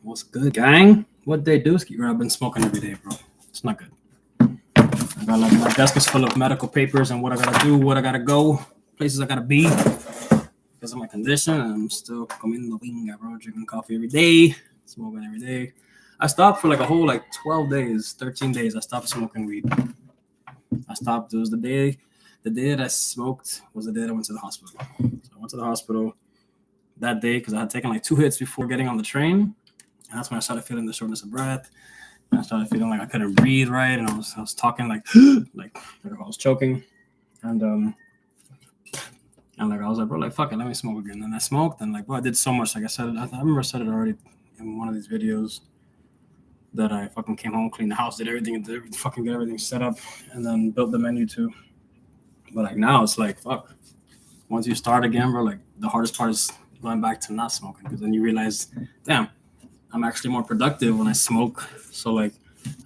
What's good, gang? What they do? I've been smoking every day, bro. It's not good. I got like my desk is full of medical papers and what I gotta do, what I gotta go, places I gotta be because of my condition. And I'm still comiendo pinga, bro. Drinking coffee every day, smoking every day. I stopped for like a whole 12 days, 13 days. I stopped smoking weed. I stopped. It was the day that I smoked was the day that I went to the hospital. So I went to the hospital that day because I had taken like 2 hits before getting on the train. And that's when I started feeling the shortness of breath. And I started feeling like I couldn't breathe right. And I was talking like I was choking. And I was like, bro, like, fuck it, let me smoke again. And I smoked and bro, I did so much. Like I said, I remember I said it already in one of these videos that I fucking came home, cleaned the house, did everything, fucking get everything set up, and then built the menu too. But now it's like, fuck. Once you start again, bro, the hardest part is going back to not smoking because then you realize, damn, I'm actually more productive when I smoke. So I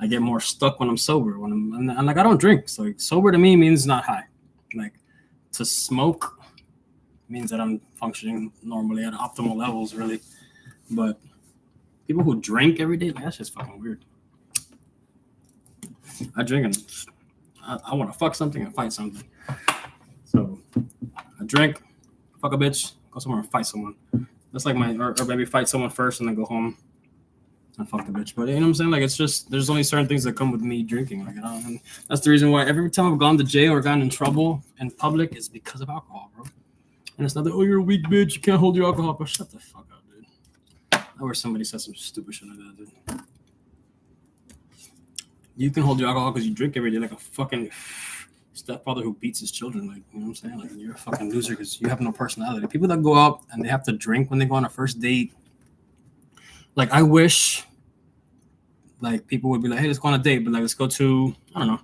get more stuck when I'm sober. And I don't drink. So sober to me means not high. To smoke means that I'm functioning normally at optimal levels, really. But people who drink every day, that's just fucking weird. I drink and I want to fuck something and fight something. So I drink, fuck a bitch, go somewhere and fight someone. That's like or maybe fight someone first and then go home and fuck the bitch. But you know what I'm saying? It's just, there's only certain things that come with me drinking. And that's the reason why every time I've gone to jail or gotten in trouble in public is because of alcohol, bro. And it's not that, oh, you're a weak bitch, you can't hold your alcohol. But shut the fuck up, dude. I wish somebody said some stupid shit like that, dude. You can hold your alcohol because you drink every day like a fucking stepfather who beats his children. You know what I'm saying? You're a fucking loser because you have no personality. People that go out and they have to drink when they go on a first date, I wish people would be like, hey, let's go on a date, but let's go to, I don't know,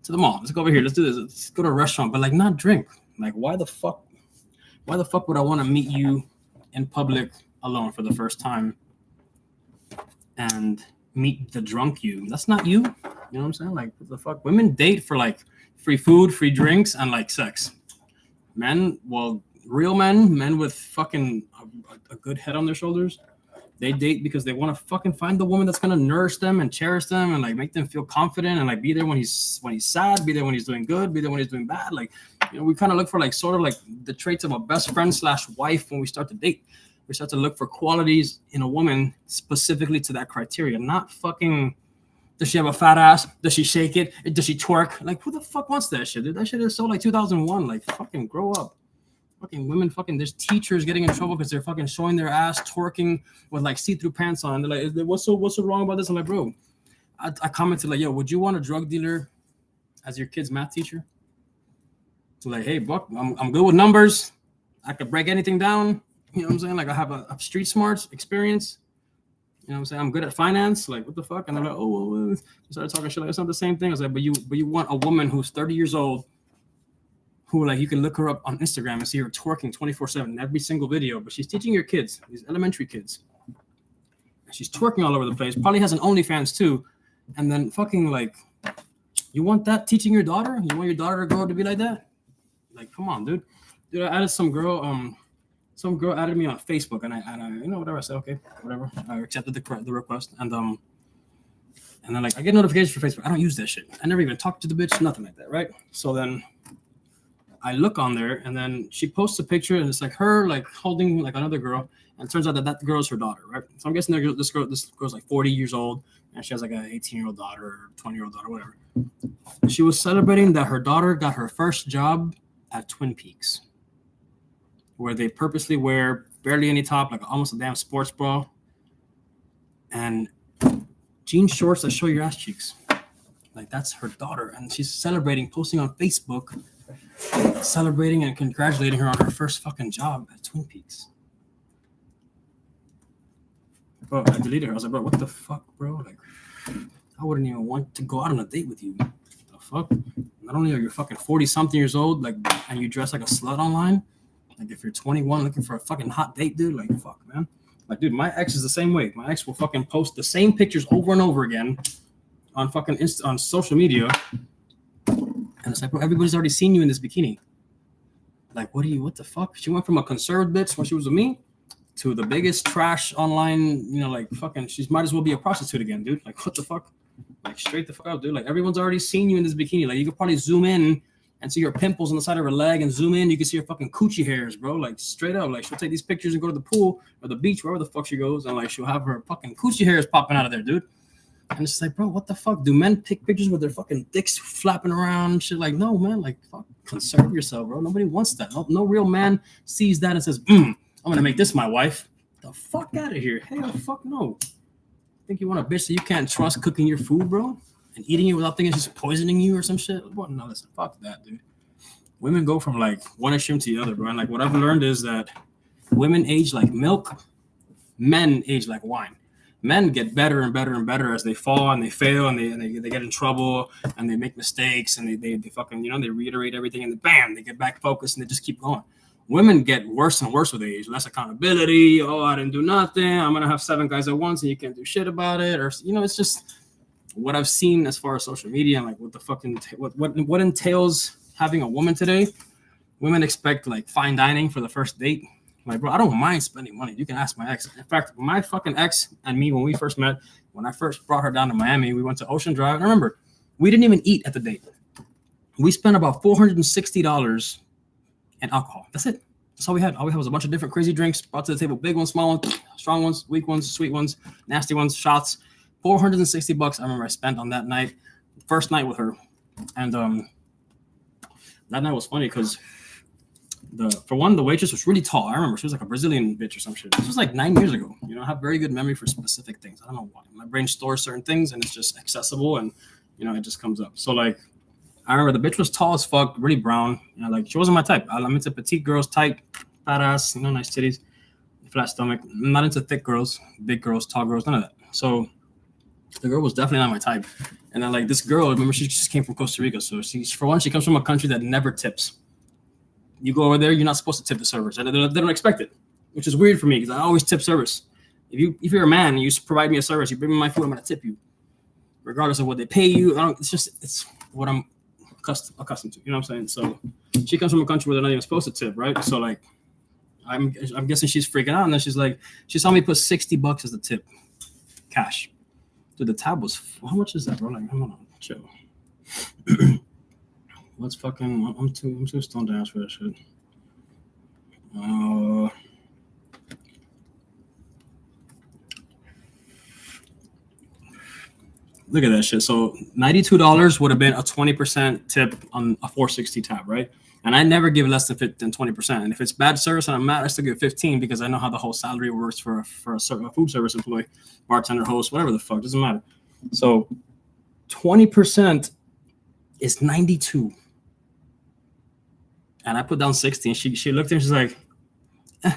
to the mall. Let's go over here. Let's do this. Let's go to a restaurant, but not drink. Why the fuck would I want to meet you in public alone for the first time and meet the drunk you? That's not you. You know what I'm saying? What the fuck? Women date for free food, free drinks, and sex. Men, real men with fucking a good head on their shoulders, they date because they want to fucking find the woman that's gonna nourish them and cherish them and make them feel confident and be there when he's sad, be there when he's doing good, be there when he's doing bad. We kind of look for sort of the traits of a best friend / wife when we start to date. We start to look for qualities in a woman specifically to that criteria, not fucking, does she have a fat ass? Does she shake it? Does she twerk? Who the fuck wants that shit, dude? That shit is so 2001. Fucking grow up. Fucking women, there's teachers getting in trouble because they're fucking showing their ass, twerking with see-through pants on. They're like, what's so wrong about this? I'm like, bro, I commented yo, would you want a drug dealer as your kid's math teacher? So hey, Buck, I'm good with numbers. I could break anything down. You know what I'm saying? I have a street smarts experience. You know what I'm saying? I'm good at finance. What the fuck? And they're like, oh, well, started talking shit. It's not the same thing. I was like, but you want a woman who's 30 years old, who you can look her up on Instagram and see her twerking 24/7 every single video, but she's teaching your kids, these elementary kids. And she's twerking all over the place. Probably has an OnlyFans too. And then fucking you want that teaching your daughter? You want your daughter to grow up to be like that? Come on, dude. Dude, I added some girl added me on Facebook, and I you know, whatever. I said, okay, whatever. I accepted the request, and then I get notifications for Facebook. I don't use that shit. I never even talked to the bitch, nothing like that, right? So then I look on there, and then she posts a picture, and it's her holding another girl, and it turns out that girl is her daughter, right? So I'm guessing this girl's 40 years old, and she has an 18-year-old daughter or 20-year-old daughter, whatever. She was celebrating that her daughter got her first job at Twin Peaks, where they purposely wear barely any top, almost a damn sports bra, and jean shorts that show your ass cheeks. That's her daughter, and she's celebrating, posting on Facebook, celebrating and congratulating her on her first fucking job at Twin Peaks. Bro, I deleted her. I was like, bro, what the fuck, bro? I wouldn't even want to go out on a date with you. What the fuck? Not only are you fucking 40-something years old, and you dress like a slut online, if you're 21 looking for a fucking hot date, dude, fuck, man. Dude, my ex is the same way. My ex will fucking post the same pictures over and over again on fucking on social media. And it's bro, everybody's already seen you in this bikini. What the fuck? She went from a conservative bitch when she was with me to the biggest trash online, you know, like fucking, she might as well be a prostitute again, dude. Like, what the fuck? Like, straight the fuck up, dude. Like, everyone's already seen you in this bikini. Like, you could probably zoom in and see your pimples on the side of her leg, and zoom in, you can see her fucking coochie hairs, bro. Like, straight up. Like, she'll take these pictures and go to the pool or the beach, wherever the fuck she goes, and like, she'll have her fucking coochie hairs popping out of there, dude. And it's like, bro, what the fuck? Do men take pictures with their fucking dicks flapping around and shit? Like, no, man. Like, fuck, conserve yourself, bro. Nobody wants that. No real man sees that and says, I'm gonna make this my wife. The fuck out of here. Hell, fuck no. Think you want a bitch that you can't trust cooking your food, bro? And eating it without thinking she's poisoning you or some shit? What? No, listen, fuck that, dude. Women go from like one extreme to the other, bro. And like, what I've learned is that women age like milk, men age like wine. Men get better and better and better as they fall and they fail and they get in trouble and they make mistakes and they fucking, you know, they reiterate everything and then bam, they get back focused and they just keep going. Women get worse and worse with age. Less accountability. Oh, I didn't do nothing. I'm gonna have 7 guys at once and you can't do shit about it. Or, you know, it's just what I've seen as far as social media and like what the fucking what entails having a woman today. Women expect like fine dining for the first date. Like, bro, I don't mind spending money. You can ask my ex. In fact, my fucking ex and me, when we first met, when I first brought her down to Miami, we went to Ocean Drive. And I remember, we didn't even eat at the date. We spent about $460 in alcohol. That's it. That's all we had. All we had was a bunch of different crazy drinks brought to the table. Big ones, small ones, strong ones, weak ones, sweet ones, nasty ones, shots. $460 I remember I spent on that night. First night with her. And that night was funny because the waitress was really tall. I remember she was like a Brazilian bitch or some shit. This was like 9 years ago. You know, I have very good memory for specific things. I don't know why. My brain stores certain things and it's just accessible and, you know, it just comes up. So like, I remember the bitch was tall as fuck, really brown. You know, like she wasn't my type. I'm into petite girls, tight, fat ass, you know, nice titties, flat stomach. I'm not into thick girls, big girls, tall girls, none of that. So the girl was definitely not my type. And then like this girl, remember she just came from Costa Rica. So she comes from a country that never tips. You go over there, you're not supposed to tip the servers. And they don't expect it, which is weird for me because I always tip service. If you're a man and you provide me a service, you bring me my food, I'm gonna tip you, regardless of what they pay you. It's what I'm accustomed to. You know what I'm saying? So she comes from a country where they're not even supposed to tip, right? So like, I'm guessing she's freaking out, and then she's like, she saw me put $60 as the tip, cash. Dude, the tab was how much is that, bro? Like, hold on, chill. Let's fucking. I'm too stoned to ask for that shit. Look at that shit. So $92 would have been a 20% tip on a 460 tab, right? And I never give less than 20%. And if it's bad service and I'm mad, I still give 15 because I know how the whole salary works for a food service employee, bartender, host, whatever the fuck, doesn't matter. So 20% is 92. And I put down 60 and she looked at me and she's like,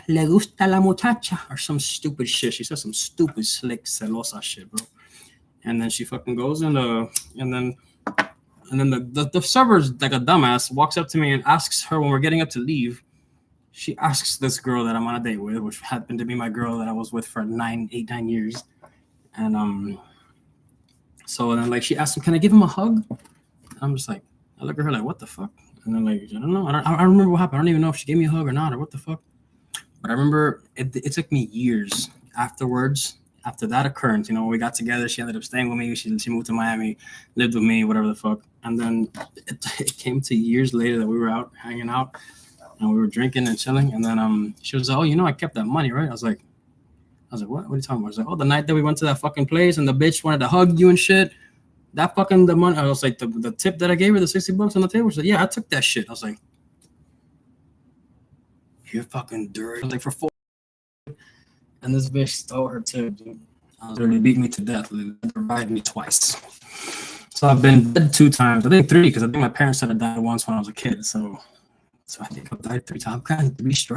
le gusta la muchacha, or some stupid shit. She said some stupid, slick, celosa shit, bro. And then she fucking goes and then the server's like a dumbass walks up to me and asks her when we're getting up to leave. She asks this girl that I'm on a date with, which happened to be my girl that I was with for 9 years. And so then like she asked him, can I give him a hug? I'm just like, I look at her like, what the fuck? And then like, I don't know. I don't remember what happened. I don't even know if she gave me a hug or not or what the fuck. But I remember it took me years afterwards. After that occurrence, you know, when we got together, she ended up staying with me. She moved to Miami, lived with me, whatever the fuck. And then it came to years later that we were out hanging out and we were drinking and chilling. And then she was like, oh, you know, I kept that money, right? I was like, what? What are you talking about? I was like, oh, the night that we went to that fucking place and the bitch wanted to hug you and shit. That fucking the money. I was like, the tip that I gave her, the $60 on the table. She's like, yeah, I took that shit. I was like, you're fucking dirty. I was like, for 4. And this bitch stole her tip, dude. Literally beat me to death. Revived me twice. So I've been dead 2 times. I think 3 because I think my parents had died once when I was a kid. So I think I've died 3 times. I've gotten 3 strikes.